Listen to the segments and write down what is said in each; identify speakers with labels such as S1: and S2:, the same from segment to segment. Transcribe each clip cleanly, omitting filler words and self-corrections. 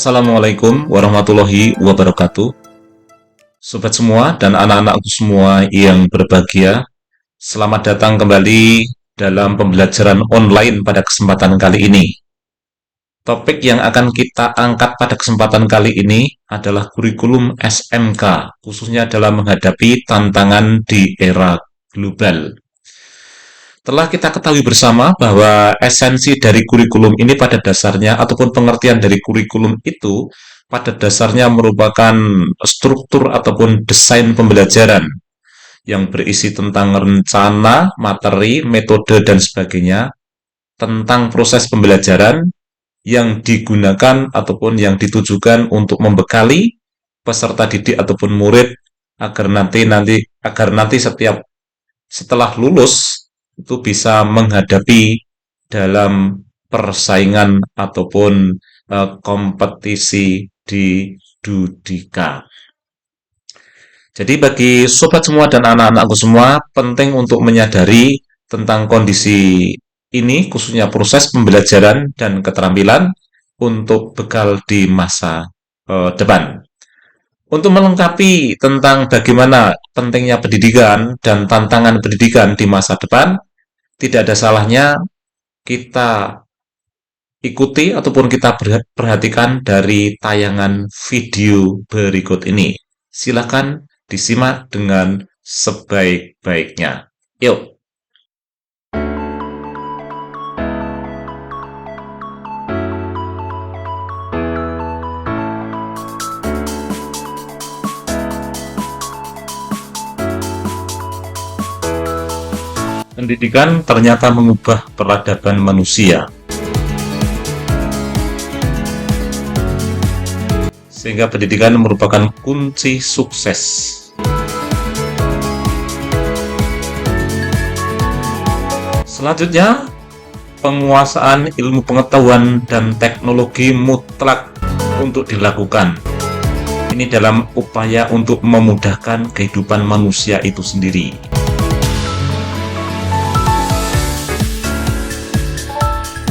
S1: Assalamualaikum warahmatullahi wabarakatuh. Sobat semua dan anak-anakku semua yang berbahagia, selamat datang kembali dalam pembelajaran online pada kesempatan kali ini. Topik yang akan kita angkat pada kesempatan kali ini adalah kurikulum SMK, khususnya dalam menghadapi tantangan di era global. Telah kita ketahui bersama bahwa esensi dari kurikulum ini pada dasarnya ataupun pengertian dari kurikulum itu pada dasarnya merupakan struktur ataupun desain pembelajaran yang berisi tentang rencana, materi, metode, dan sebagainya tentang proses pembelajaran yang digunakan ataupun yang ditujukan untuk membekali peserta didik ataupun murid agar nanti setelah lulus itu bisa menghadapi dalam persaingan ataupun kompetisi di Dudika. Jadi bagi sobat semua dan anak-anakku semua, penting untuk menyadari tentang kondisi ini, khususnya proses pembelajaran dan keterampilan untuk bekal di masa depan. Untuk melengkapi tentang bagaimana pentingnya pendidikan dan tantangan pendidikan di masa depan, tidak ada salahnya kita ikuti ataupun kita perhatikan dari tayangan video berikut ini. Silakan disimak dengan sebaik-baiknya. Yuk! Pendidikan ternyata mengubah peradaban manusia, sehingga pendidikan merupakan kunci sukses. Selanjutnya, penguasaan ilmu pengetahuan dan teknologi mutlak untuk dilakukan. Ini dalam upaya untuk memudahkan kehidupan manusia itu sendiri.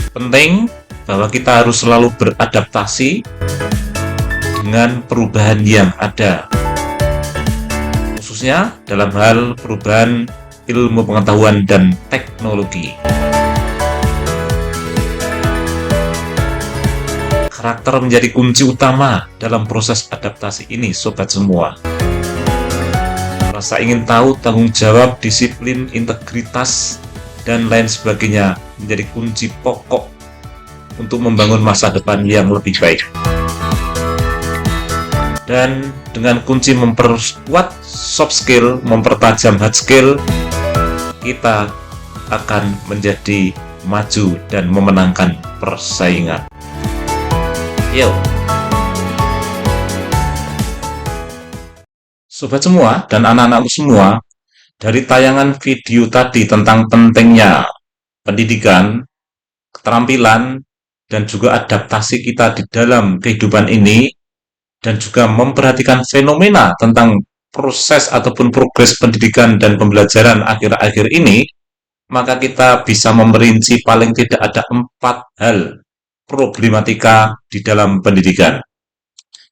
S1: Penting bahwa kita harus selalu beradaptasi dengan perubahan yang ada, khususnya dalam hal perubahan ilmu pengetahuan dan teknologi. Karakter menjadi kunci utama dalam proses adaptasi ini, sobat semua. Rasa ingin tahu, tanggung jawab, disiplin, integritas, dan lain sebagainya menjadi kunci pokok untuk membangun masa depan yang lebih baik. Dan dengan kunci memperkuat soft skill, mempertajam hard skill, kita akan menjadi maju dan memenangkan persaingan. Yuk! Sobat semua dan anak-anakku semua, dari tayangan video tadi tentang pentingnya pendidikan, keterampilan, dan juga adaptasi kita di dalam kehidupan ini, dan juga memperhatikan fenomena tentang proses ataupun progres pendidikan dan pembelajaran akhir-akhir ini, maka kita bisa memperinci paling tidak ada 4 hal problematika di dalam pendidikan.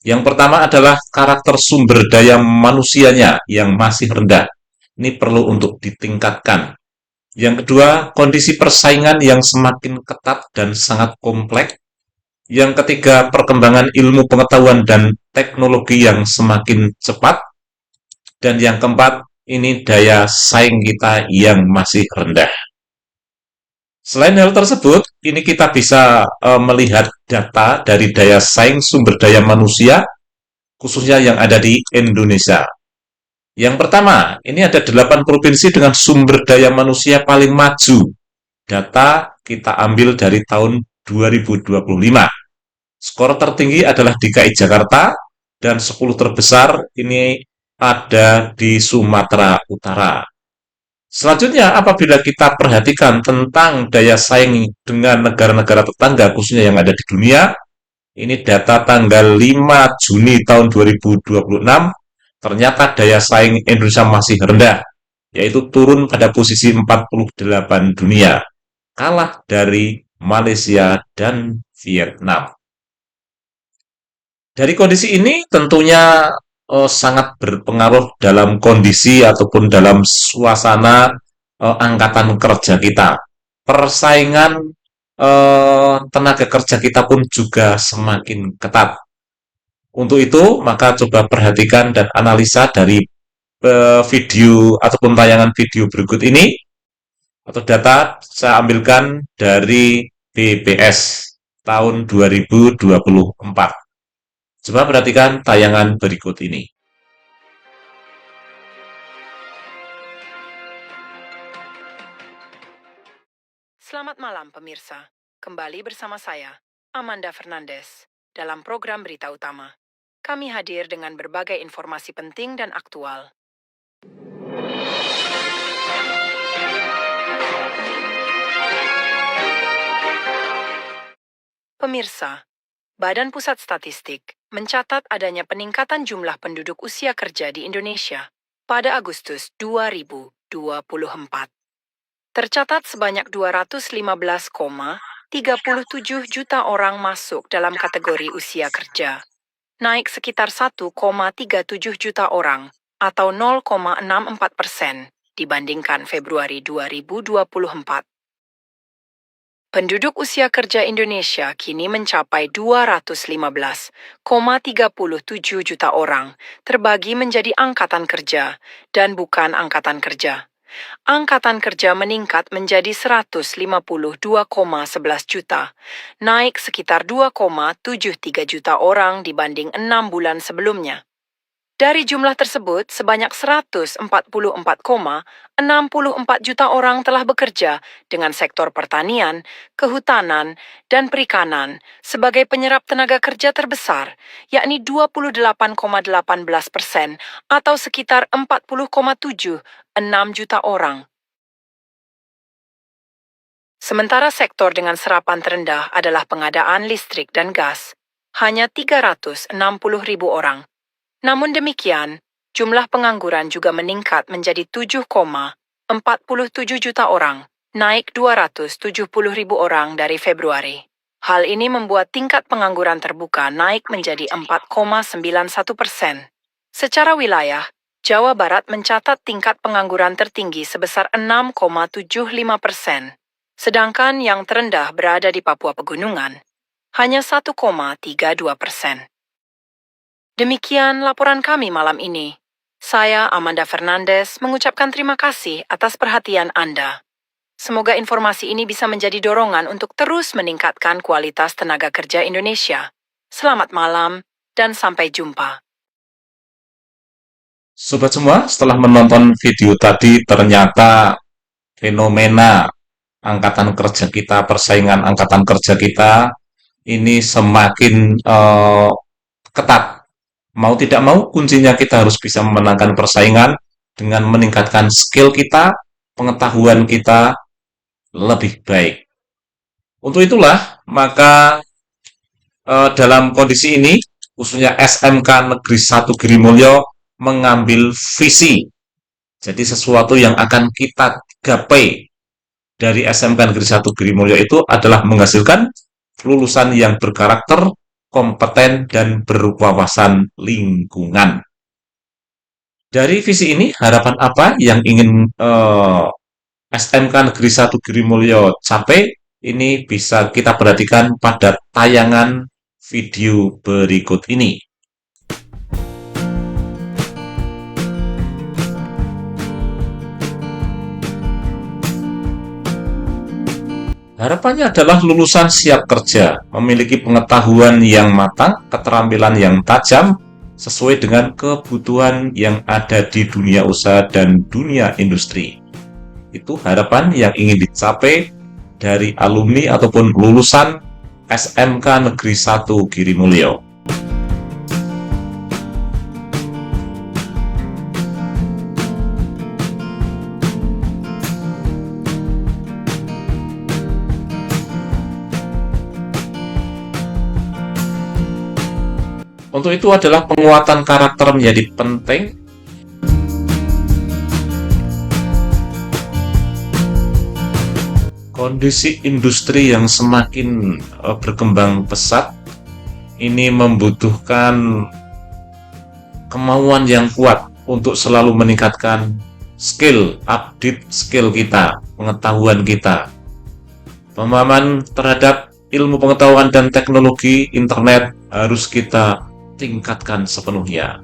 S1: Yang pertama adalah karakter sumber daya manusianya yang masih rendah. Ini perlu untuk ditingkatkan. Yang kedua, kondisi persaingan yang semakin ketat dan sangat kompleks. Yang ketiga, perkembangan ilmu pengetahuan dan teknologi yang semakin cepat. Dan yang keempat, ini daya saing kita yang masih rendah. Selain hal tersebut, ini kita bisa melihat data dari daya saing sumber daya manusia, khususnya yang ada di Indonesia. Yang pertama, ini ada 8 provinsi dengan sumber daya manusia paling maju. Data kita ambil dari tahun 2025. Skor tertinggi adalah DKI Jakarta, dan 10 terbesar ini ada di Sumatera Utara. Selanjutnya, apabila kita perhatikan tentang daya saing dengan negara-negara tetangga, khususnya yang ada di dunia, ini data tanggal 5 Juni tahun 2026, ternyata daya saing Indonesia masih rendah, yaitu turun pada posisi 48 dunia, kalah dari Malaysia dan Vietnam. Dari kondisi ini tentunya sangat berpengaruh dalam kondisi ataupun dalam suasana angkatan kerja kita. Persaingan tenaga kerja kita pun juga semakin ketat. Untuk itu, maka coba perhatikan dan analisa dari video ataupun tayangan video berikut ini atau data saya ambilkan dari BPS tahun 2024. Coba perhatikan tayangan berikut ini.
S2: Selamat malam pemirsa, kembali bersama saya, Amanda Fernandes, dalam program Berita Utama. Kami hadir dengan berbagai informasi penting dan aktual. Pemirsa, Badan Pusat Statistik mencatat adanya peningkatan jumlah penduduk usia kerja di Indonesia pada Agustus 2024. Tercatat sebanyak 215,37 juta orang masuk dalam kategori usia kerja, naik sekitar 1,37 juta orang atau 0,64% dibandingkan Februari 2024. Penduduk usia kerja Indonesia kini mencapai 215,37 juta orang, terbagi menjadi angkatan kerja dan bukan angkatan kerja. Angkatan kerja meningkat menjadi 152,11 juta, naik sekitar 2,73 juta orang dibanding 6 bulan sebelumnya. Dari jumlah tersebut, sebanyak 144,64 juta orang telah bekerja dengan sektor pertanian, kehutanan, dan perikanan sebagai penyerap tenaga kerja terbesar, yakni 28,18% atau sekitar 40,76 juta orang. Sementara sektor dengan serapan terendah adalah pengadaan listrik dan gas, hanya 360.000 orang. Namun demikian, jumlah pengangguran juga meningkat menjadi 7,47 juta orang, naik 270.000 orang dari Februari. Hal ini membuat tingkat pengangguran terbuka naik menjadi 4,91%. Secara wilayah, Jawa Barat mencatat tingkat pengangguran tertinggi sebesar 6,75%, sedangkan yang terendah berada di Papua Pegunungan, hanya 1,32%. Demikian laporan kami malam ini. Saya, Amanda Fernandes, mengucapkan terima kasih atas perhatian Anda. Semoga informasi ini bisa menjadi dorongan untuk terus meningkatkan kualitas tenaga kerja Indonesia. Selamat malam dan sampai jumpa.
S1: Sobat semua, setelah menonton video tadi, ternyata fenomena angkatan kerja kita, persaingan angkatan kerja kita ini semakin ketat. Mau tidak mau, kuncinya kita harus bisa memenangkan persaingan dengan meningkatkan skill kita, pengetahuan kita lebih baik. Untuk itulah, maka dalam kondisi ini, khususnya SMK Negeri 1 Girimulyo mengambil visi. Jadi sesuatu yang akan kita gapai dari SMK Negeri 1 Girimulyo itu adalah menghasilkan lulusan yang berkarakter, kompeten, dan berwawasan lingkungan. Dari visi ini, harapan apa yang ingin SMK Negeri 1 Girimulyo capai? Ini bisa kita perhatikan pada tayangan video berikut ini. Harapannya adalah lulusan siap kerja, memiliki pengetahuan yang matang, keterampilan yang tajam, sesuai dengan kebutuhan yang ada di dunia usaha dan dunia industri. Itu harapan yang ingin dicapai dari alumni ataupun lulusan SMK Negeri 1 Girimulyo. Untuk itu adalah penguatan karakter menjadi penting. Kondisi industri yang semakin berkembang pesat ini membutuhkan kemauan yang kuat untuk selalu meningkatkan skill, update skill kita, pengetahuan kita. Pemahaman terhadap ilmu pengetahuan dan teknologi internet harus kita tingkatkan sepenuhnya.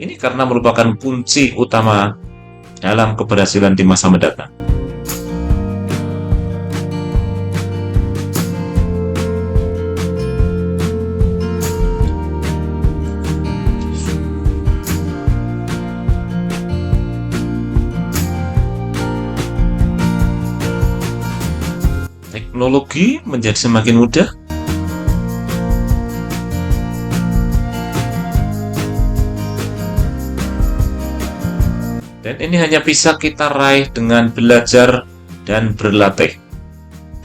S1: Ini karena merupakan kunci utama dalam keberhasilan di masa mendatang. Teknologi menjadi semakin mudah. Dan ini hanya bisa kita raih dengan belajar dan berlatih.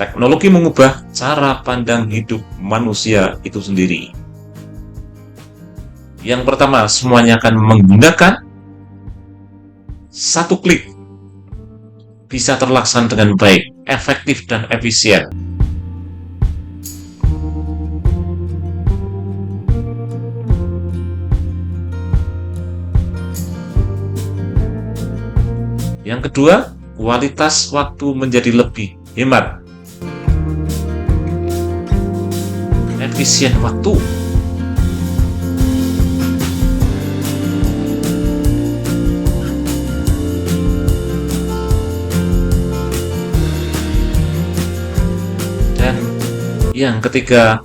S1: Teknologi mengubah cara pandang hidup manusia itu sendiri. Yang pertama, semuanya akan menggunakan satu klik. Bisa terlaksana dengan baik, efektif, dan efisien. Yang kedua, kualitas waktu menjadi lebih hemat. Efisien waktu. Dan yang ketiga,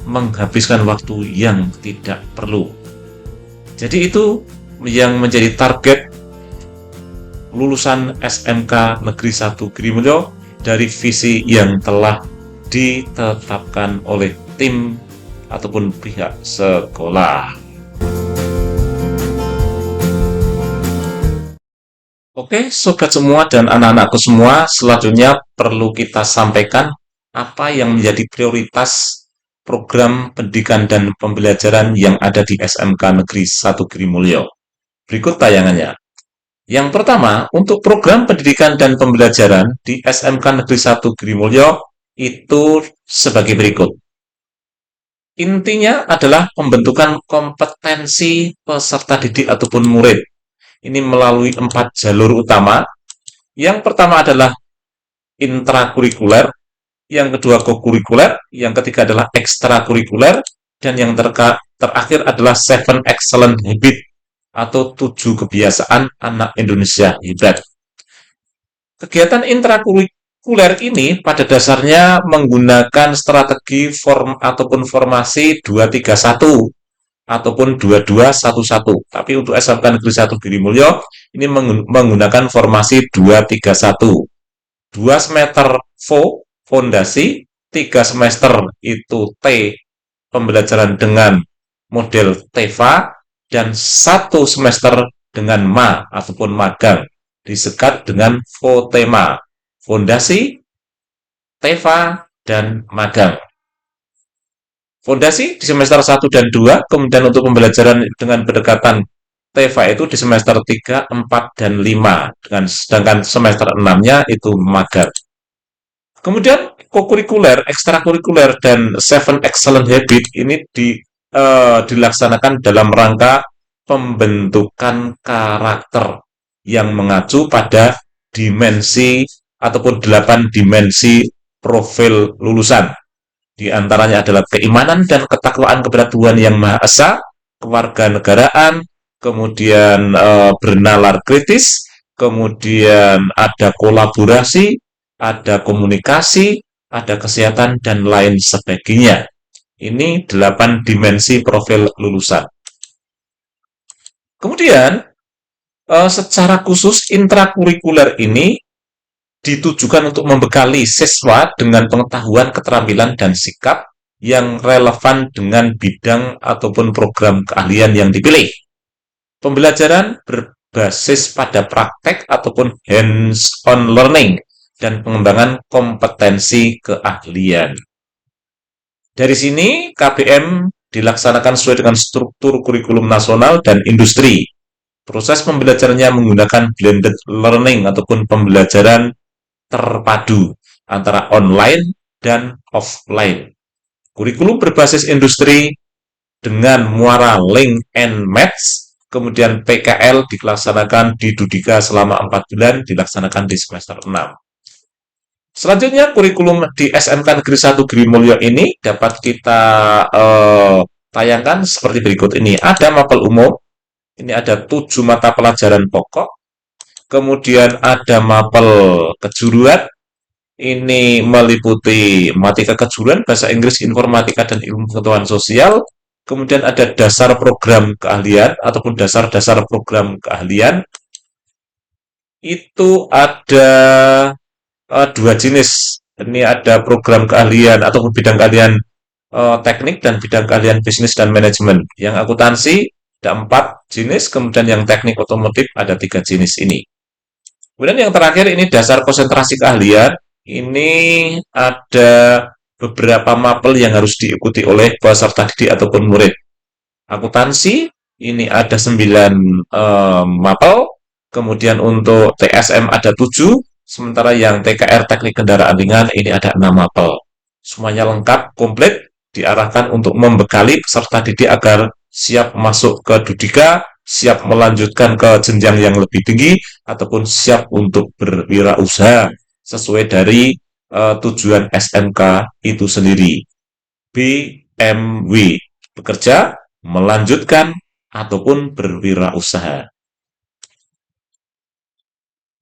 S1: menghabiskan waktu yang tidak perlu. Jadi itu yang menjadi target lulusan SMK Negeri 1 Girimulyo dari visi yang telah ditetapkan oleh tim ataupun pihak sekolah. Oke, sobat semua dan anak-anakku semua, selanjutnya perlu kita sampaikan apa yang menjadi prioritas program pendidikan dan pembelajaran yang ada di SMK Negeri 1 Girimulyo. Berikut tayangannya. Yang pertama, untuk program pendidikan dan pembelajaran di SMK Negeri 1 Girimulyo itu sebagai berikut. Intinya adalah pembentukan kompetensi peserta didik ataupun murid. Ini melalui 4 jalur utama. Yang pertama adalah intrakurikuler, yang kedua kokurikuler, yang ketiga adalah ekstrakurikuler, dan yang terakhir adalah 7 excellent habit atau 7 kebiasaan anak Indonesia hebat. Kegiatan intrakurikuler ini pada dasarnya menggunakan strategi form ataupun formasi 231 ataupun 2211. Tapi untuk SMK Negeri 1 Girimulyo ini menggunakan formasi 231. 2 semester fondasi, 3 semester itu T pembelajaran dengan model TEVA, dan 1 semester dengan MA ataupun magang disekat dengan FOTEMA, fondasi, TEVA, dan magang. Fondasi di semester 1 dan 2, kemudian untuk pembelajaran dengan pendekatan TEVA itu di semester 3, 4, dan 5, sedangkan semester 6-nya itu magang. Kemudian kokurikuler, ekstrakurikuler, dan 7 excellent habit ini dilaksanakan dalam rangka pembentukan karakter yang mengacu pada dimensi ataupun 8 dimensi profil lulusan. Di antaranya adalah keimanan dan ketakwaan kepada Tuhan Yang Maha Esa, kewarganegaraan, kemudian bernalar kritis, kemudian ada kolaborasi, ada komunikasi, ada kesehatan, dan lain sebagainya. Ini 8 dimensi profil lulusan. Kemudian, secara khusus intrakurikuler ini ditujukan untuk membekali siswa dengan pengetahuan, keterampilan, dan sikap yang relevan dengan bidang ataupun program keahlian yang dipilih. Pembelajaran berbasis pada praktek ataupun hands-on learning dan pengembangan kompetensi keahlian. Dari sini, KBM dilaksanakan sesuai dengan struktur kurikulum nasional dan industri. Proses pembelajarannya menggunakan blended learning ataupun pembelajaran terpadu antara online dan offline. Kurikulum berbasis industri dengan muara link and match, kemudian PKL dilaksanakan di Dudika selama 4 bulan, dilaksanakan di semester 6. Selanjutnya, kurikulum di SMK Negeri 1 Girimulyo ini dapat kita tayangkan seperti berikut ini. Ada mapel umum, ini ada 7 mata pelajaran pokok, kemudian ada mapel kejuruan, ini meliputi matematika kejuruan, bahasa Inggris, informatika, dan ilmu pengetahuan sosial. Kemudian ada dasar program keahlian ataupun dasar-dasar program keahlian. Itu ada 2 jenis. Ini ada program keahlian ataupun bidang keahlian teknik dan bidang keahlian bisnis dan manajemen. Yang akuntansi ada 4 jenis, kemudian yang teknik otomotif ada 3 jenis ini. Kemudian yang terakhir ini dasar konsentrasi keahlian. Ini ada beberapa mapel yang harus diikuti oleh peserta didik ataupun murid. Akuntansi, ini ada 9 mapel, kemudian untuk TSM ada 7, sementara yang TKR teknik kendaraan ringan ini ada 6 mapel. Semuanya lengkap, komplit, diarahkan untuk membekali peserta didik agar siap masuk ke Dudika, siap melanjutkan ke jenjang yang lebih tinggi, ataupun siap untuk berwirausaha sesuai dari tujuan SMK itu sendiri. BMW, bekerja, melanjutkan, ataupun berwirausaha.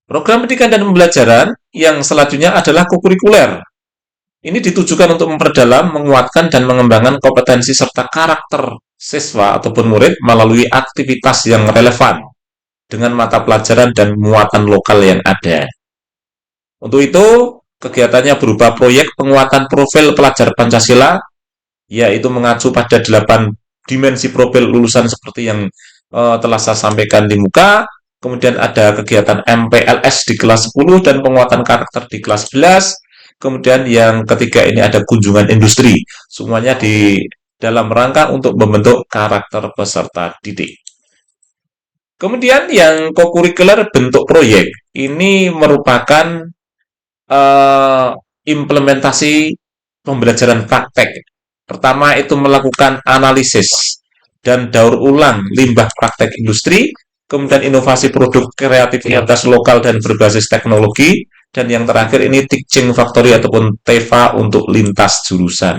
S1: Program pendidikan dan pembelajaran yang selanjutnya adalah kokurikuler. Ini ditujukan untuk memperdalam, menguatkan, dan mengembangkan kompetensi serta karakter siswa ataupun murid melalui aktivitas yang relevan dengan mata pelajaran dan muatan lokal yang ada. Untuk itu, kegiatannya berupa proyek penguatan profil pelajar Pancasila, yaitu mengacu pada 8 dimensi profil lulusan seperti yang telah saya sampaikan di muka. Kemudian ada kegiatan MPLS di kelas 10 dan penguatan karakter di kelas 11. Kemudian yang ketiga ini ada kunjungan industri. Semuanya di dalam rangka untuk membentuk karakter peserta didik. Kemudian yang kokurikuler bentuk proyek. Ini merupakan implementasi pembelajaran praktek. Pertama itu melakukan analisis dan daur ulang limbah praktek industri, kemudian inovasi produk kreativitas lokal dan berbasis teknologi, dan yang terakhir ini teaching factory ataupun TEFA untuk lintas jurusan.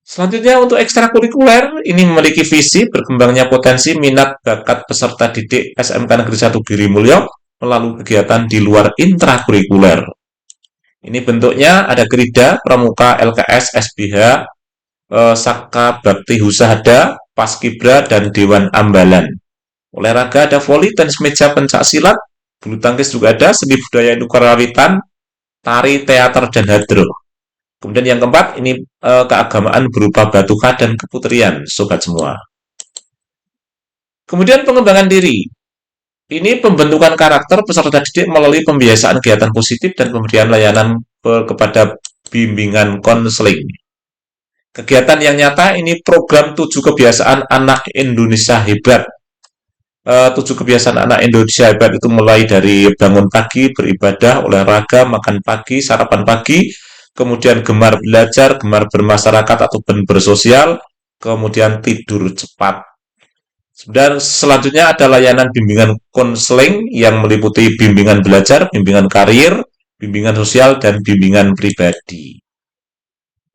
S1: Selanjutnya untuk ekstrakurikuler, ini memiliki visi berkembangnya potensi minat bakat peserta didik SMK Negeri 1 Girimulyo melalui kegiatan di luar intrakurikuler. Ini bentuknya ada Gerida, Pramuka, LKS, SBH, Saka, Bakti, Husada, Paskibra, dan Dewan Ambalan. Olahraga ada voli, tenis meja, pencak silat, bulu tangkis juga ada, seni budaya Indokarawitan, tari, teater, dan hadroh. Kemudian yang keempat, ini keagamaan berupa batuka dan keputrian, sobat semua. Kemudian pengembangan diri. Ini pembentukan karakter peserta didik melalui pembiasaan kegiatan positif dan pemberian layanan kepada bimbingan konseling. Kegiatan yang nyata ini program 7 kebiasaan anak Indonesia hebat. 7 kebiasaan anak Indonesia hebat itu mulai dari bangun pagi, beribadah, olahraga, makan pagi, sarapan pagi, kemudian gemar belajar, gemar bermasyarakat ataupun bersosial, kemudian tidur cepat. Dan selanjutnya ada layanan bimbingan konseling yang meliputi bimbingan belajar, bimbingan karir, bimbingan sosial, dan bimbingan pribadi.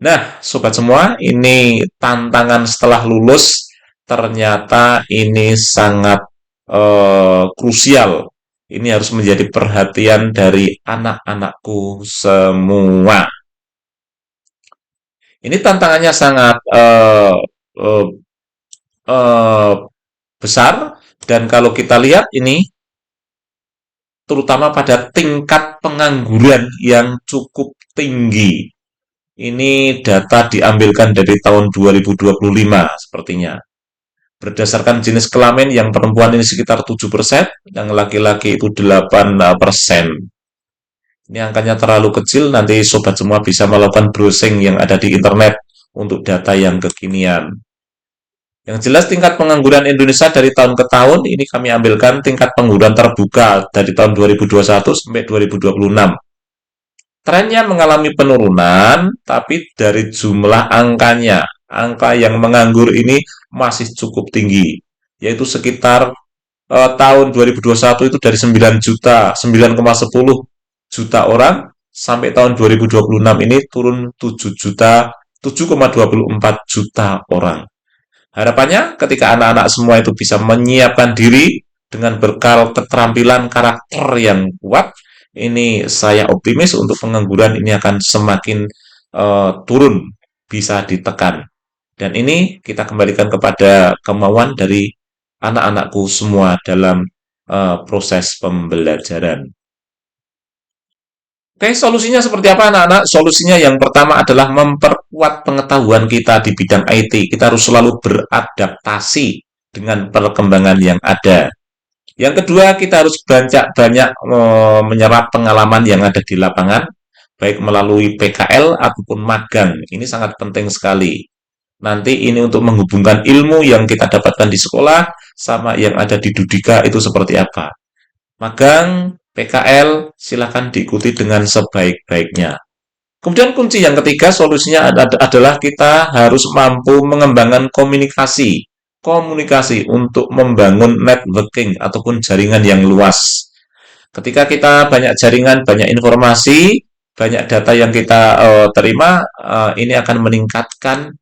S1: Nah, sobat semua, ini tantangan setelah lulus, ternyata ini sangat krusial. Ini harus menjadi perhatian dari anak-anakku semua. Ini tantangannya sangat besar, dan kalau kita lihat ini terutama pada tingkat pengangguran yang cukup tinggi. Ini data diambilkan dari tahun 2025 sepertinya. Berdasarkan jenis kelamin, yang perempuan ini sekitar 7%, yang laki-laki itu 8%. Ini angkanya terlalu kecil, nanti sobat semua bisa melakukan browsing yang ada di internet untuk data yang kekinian. Yang jelas tingkat pengangguran Indonesia dari tahun ke tahun, ini kami ambilkan tingkat pengangguran terbuka dari tahun 2021 sampai 2026. Trennya mengalami penurunan, tapi dari jumlah angkanya, angka yang menganggur ini masih cukup tinggi, yaitu sekitar tahun 2021 itu dari 9 juta, 9,10 juta orang, sampai tahun 2026 ini turun 7 juta, 7,24 juta orang. Harapannya ketika anak-anak semua itu bisa menyiapkan diri dengan bekal keterampilan karakter yang kuat, ini saya optimis untuk pengangguran ini akan semakin turun, bisa ditekan. Dan ini kita kembalikan kepada kemauan dari anak-anakku semua dalam proses pembelajaran. Oke, solusinya seperti apa anak-anak? Solusinya yang pertama adalah memperkuat pengetahuan kita di bidang IT. Kita harus selalu beradaptasi dengan perkembangan yang ada. Yang kedua, kita harus banyak menyerap pengalaman yang ada di lapangan, baik melalui PKL ataupun magang. Ini sangat penting sekali. Nanti ini untuk menghubungkan ilmu yang kita dapatkan di sekolah sama yang ada di Dudika itu seperti apa. Magang, PKL, silakan diikuti dengan sebaik-baiknya. Kemudian kunci yang ketiga, solusinya adalah kita harus mampu mengembangkan komunikasi. Komunikasi untuk membangun networking ataupun jaringan yang luas. Ketika kita banyak jaringan, banyak informasi, banyak data yang kita terima, ini akan meningkatkan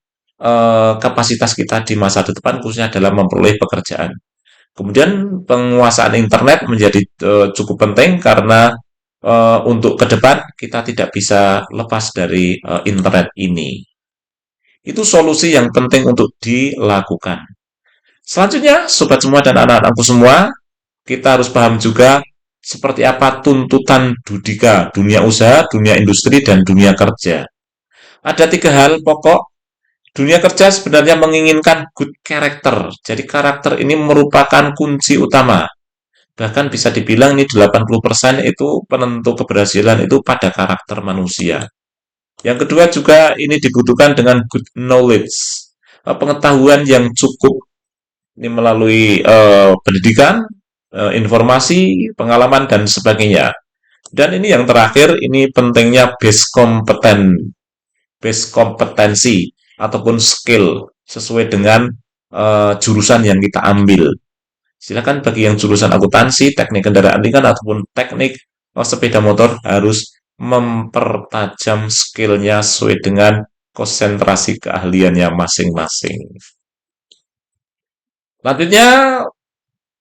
S1: kapasitas kita di masa depan, khususnya dalam memperoleh pekerjaan. Kemudian penguasaan internet menjadi cukup penting karena untuk ke depan kita tidak bisa lepas dari internet ini. Itu solusi yang penting untuk dilakukan. Selanjutnya, sobat semua dan anak-anakku semua, kita harus paham juga seperti apa tuntutan Dudika, dunia usaha, dunia industri, dan dunia kerja. Ada 3 hal pokok. Dunia kerja sebenarnya menginginkan good character. Jadi karakter ini merupakan kunci utama. Bahkan bisa dibilang ini 80% itu penentu keberhasilan itu pada karakter manusia. Yang kedua juga ini dibutuhkan dengan good knowledge. Pengetahuan yang cukup ini melalui pendidikan, informasi, pengalaman, dan sebagainya. Dan ini yang terakhir, ini pentingnya base kompetensi ataupun skill sesuai dengan jurusan yang kita ambil. Silakan bagi yang jurusan akuntansi, teknik kendaraan ringan ataupun teknik sepeda motor harus mempertajam skillnya sesuai dengan konsentrasi keahliannya masing-masing. Selanjutnya,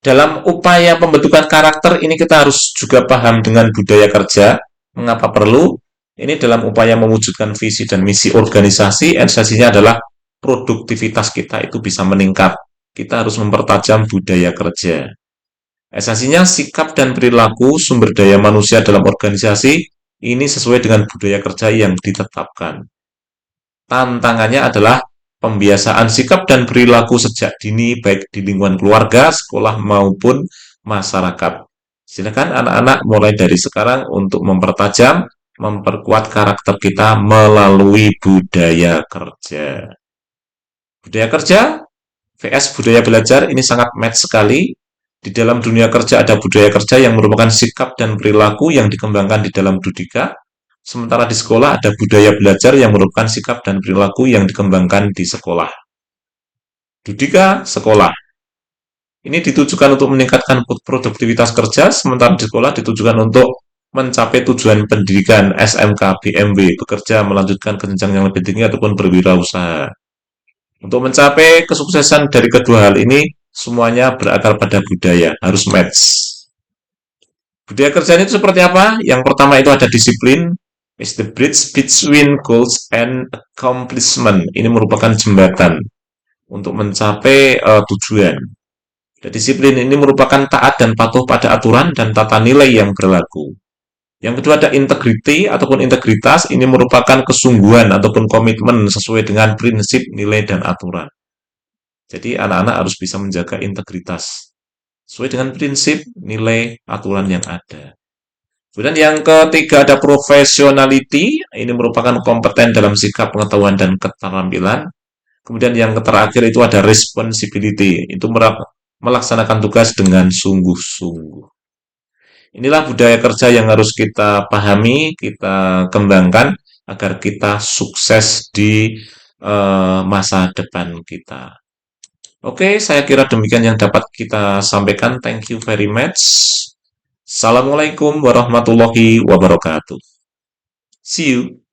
S1: dalam upaya pembentukan karakter ini kita harus juga paham dengan budaya kerja. Mengapa perlu? Ini dalam upaya mewujudkan visi dan misi organisasi, esensinya adalah produktivitas kita itu bisa meningkat. Kita harus mempertajam budaya kerja. Esensinya sikap dan perilaku sumber daya manusia dalam organisasi ini sesuai dengan budaya kerja yang ditetapkan. Tantangannya adalah pembiasaan sikap dan perilaku sejak dini baik di lingkungan keluarga, sekolah maupun masyarakat. Silakan anak-anak mulai dari sekarang untuk mempertajam, memperkuat karakter kita melalui budaya kerja. Budaya kerja vs budaya belajar ini sangat match sekali. Di dalam dunia kerja ada budaya kerja yang merupakan sikap dan perilaku yang dikembangkan di dalam Dudika. Sementara di sekolah ada budaya belajar yang merupakan sikap dan perilaku yang dikembangkan di sekolah. Dudika, sekolah. Ini ditujukan untuk meningkatkan produktivitas kerja, sementara di sekolah ditujukan untuk mencapai tujuan pendidikan SMK, BMW, bekerja melanjutkan ke jenjang yang lebih tinggi ataupun berwirausaha. Untuk mencapai kesuksesan dari kedua hal ini, semuanya berakar pada budaya, harus match. Budaya kerjaan itu seperti apa? Yang pertama itu ada disiplin, is the bridge between goals and accomplishment. Ini merupakan jembatan untuk mencapai tujuan. Dan disiplin ini merupakan taat dan patuh pada aturan dan tata nilai yang berlaku. Yang kedua ada integrity ataupun integritas, ini merupakan kesungguhan ataupun komitmen sesuai dengan prinsip, nilai, dan aturan. Jadi anak-anak harus bisa menjaga integritas sesuai dengan prinsip, nilai, aturan yang ada. Kemudian yang ketiga ada professionality, ini merupakan kompeten dalam sikap, pengetahuan, dan keterampilan. Kemudian yang terakhir itu ada responsibility, itu melaksanakan tugas dengan sungguh-sungguh. Inilah budaya kerja yang harus kita pahami, kita kembangkan agar kita sukses di masa depan kita. Oke, saya kira demikian yang dapat kita sampaikan. Thank you very much. Assalamualaikum warahmatullahi wabarakatuh. See you.